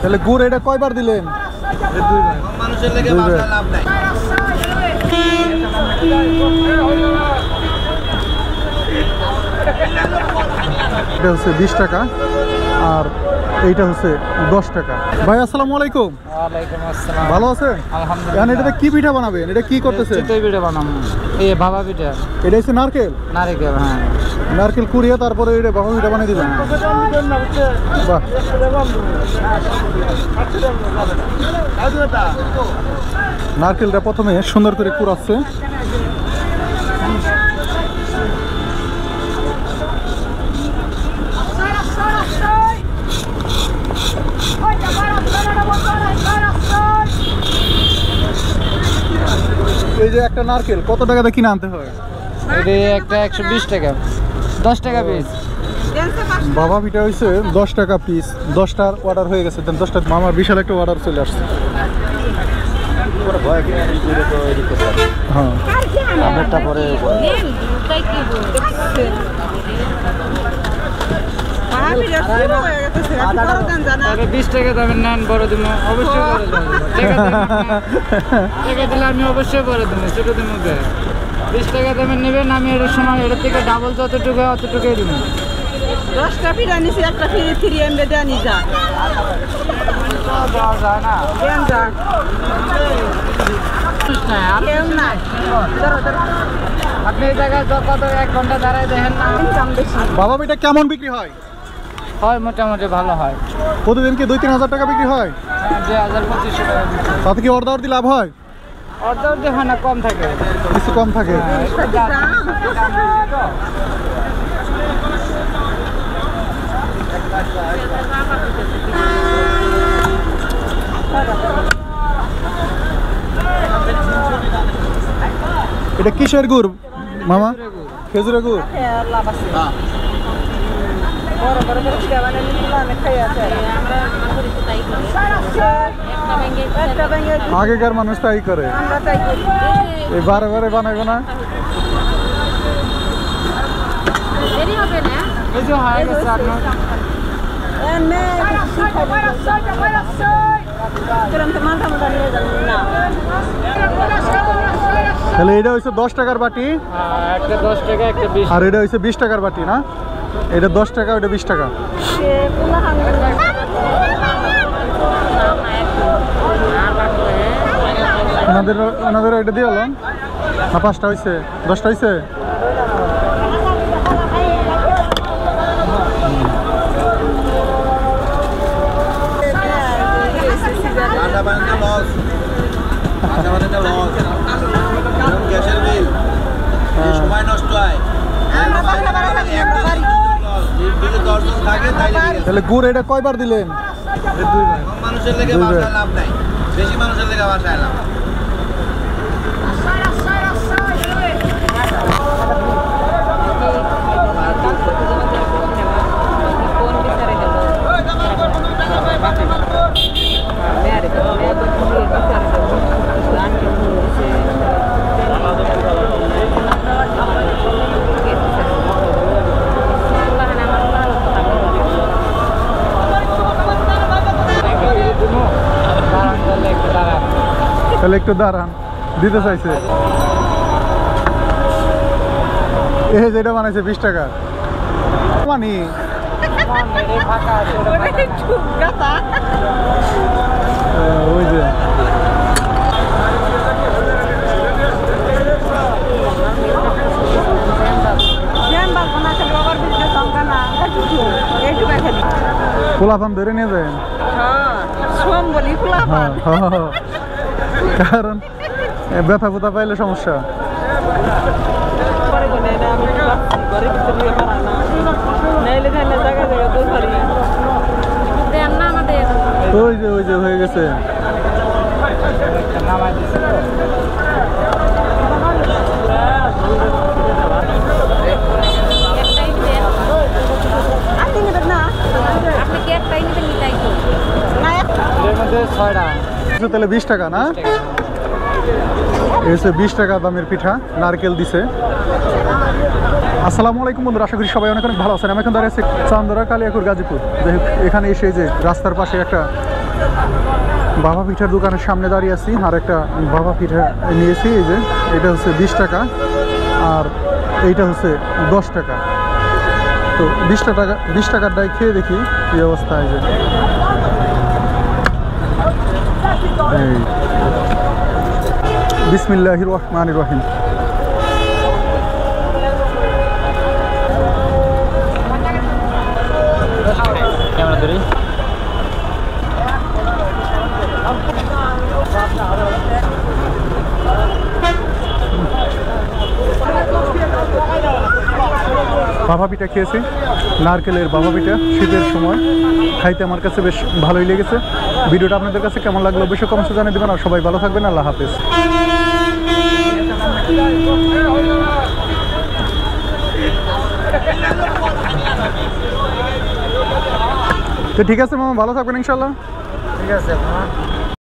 তাহলে গুড় এটা কয়বার দিলেন? মানুষের লেগে লাভ নাই। এটা হচ্ছে 20 টাকা আর এইটা হচ্ছে 10 টাকা। ভাই আসসালামু আলাইকুম। ওয়ালাইকুম আসসালাম। ভালো আছেন? আলহামদুলিল্লাহ। এটাতে কি পিঠা বানাবেন? এটা কি করতেছেন? চিতই পিঠা বানাবো। এই ভাপা পিঠা। এটা হচ্ছে নারকেল। নারকেল, হ্যাঁ। নারকেল কুড়িয়ে তারপরে এটা ভাপা পিঠা বানিয়ে দিবেন। বাহ। নারকেলটা প্রথমে সুন্দর করে কুড়াচ্ছে। এই যে একটা নারকেল কত টাকাতে কিনে আনতে হয়? এটা একটা 120 টাকা, 10 টাকা পিস। বাবা পিঠা হয়েছে 10 টাকা পিস। 10টার অর্ডার হয়ে গেছে। 10টা মামার বিশাল একটা অর্ডার চলে আসছে। হ্যাঁ, আপনারটা পরে 20 টাকা দামের নেন, বড় দিব অবশ্যই করে দেবো। টাকা দিলে আমি অবশ্যই করে দেবো, ছোট দিব। 20 টাকা দামের নেবেন, আমি এর সময় এর থেকে ডাবল যতটুকু অতটুকুই দিব। 10টা পিঠা নিছি, একটা ফ্রি এমবে দেয়া নি যা দেওয়া যায় না। দেন যা কেউ নাই। আপনি এই জায়গায় কত 1 ঘন্টা দাঁড়ায় দেখেন না, দাম বেশি। বাবা পিঠা কেমন বিক্রি হয়? হয় মোটামুটি ভালো হয়। প্রতিদিন কি 2-3 হাজার টাকা বিক্রি হয়? 2000-2500 টাকা বিক্রি। তাতে কি অর্ডার দিলে লাভ হয়? অর্ধেক হয় না, কম থাকে। কিছু কম থাকে। এটা কিসের গুড় মামা? খেজুরের গুড়। লাভ আছে। বড় বড় করে পিঠা বানাই নিলাম, আমি খাই আছে। একটা ভেঙে আগেকার মানুষ তাই করে, আমরা তাই করি। এই বারে বারে বানাইবে না। এই যে হয়ে গেছে আপনার। এনে কিরম তো মাথা মাথা নিয়ে যাবেন না। তাহলে এটা হচ্ছে 10 টাকার বাটি একটা 10 টাকা, একটা 20। আর এটা হচ্ছে 20 টাকার বাটি না? এটা 10 টাকা, ওটা 20 টাকা। সে পুলা হাঙ্গা ওনাদের এটা দিয়ে হলো না? 5টা হয়েছে? 10টা হয়েছে? সময় নষ্ট হয়। তাহলে গুড় এটা কয়বার দিলেন? মানুষের লেগে বাসায় লাভ নাই, বেশি মানুষের লেগে বাসায় লাভ। তাহলে একটু দাঁড়ান, দিতে চাইছে। এই যেটা বানাইছে 20 টাকা মানি। ওই যে পোলাপান ধরে নিয়ে যায়। কারণ ব্যথা ফুতা পাইলে সমস্যা। ওই যে ওই যে হয়ে গেছে। তাহলে 20 টাকা না? এই হচ্ছে 20 টাকা দামের পিঠা, নারকেল দিছে। আসসালামু আলাইকুম বন্ধুরা, আশা করি সবাই অনেক অনেক ভালো আছেন। আমি এখন দাঁড়িয়ে আছি চান্দরা কালিয়াকুর গাজীপুর। যাই হোক, এখানে এসে যে রাস্তার পাশে একটা বাবা পিঠার দোকানের সামনে দাঁড়িয়ে আছি, আর একটা বাবা পিঠা নিয়েছি। এই যে এটা হচ্ছে 20 টাকা আর এইটা হচ্ছে 10 টাকা। তো 20 টাকারটাই খেয়ে দেখি কি অবস্থা। এই যে বিসমিল্লাহির রহমানির রহিম। বাবা পিঠা খেয়েছি, নারকেলের বাবা পিঠা, শীতের সময় খাইতে আমার কাছে বেশ ভালোই লেগেছে। ভিডিওটা আপনাদের কাছে কেমন লাগলো অবশ্যই কমেন্টে জানিয়ে দেবেন। আর সবাই ভালো থাকবেন, আল্লাহ হাফেজ। তো ঠিক আছে মামা, ভালো থাকবেন ইনশাল্লাহ। ঠিক আছে।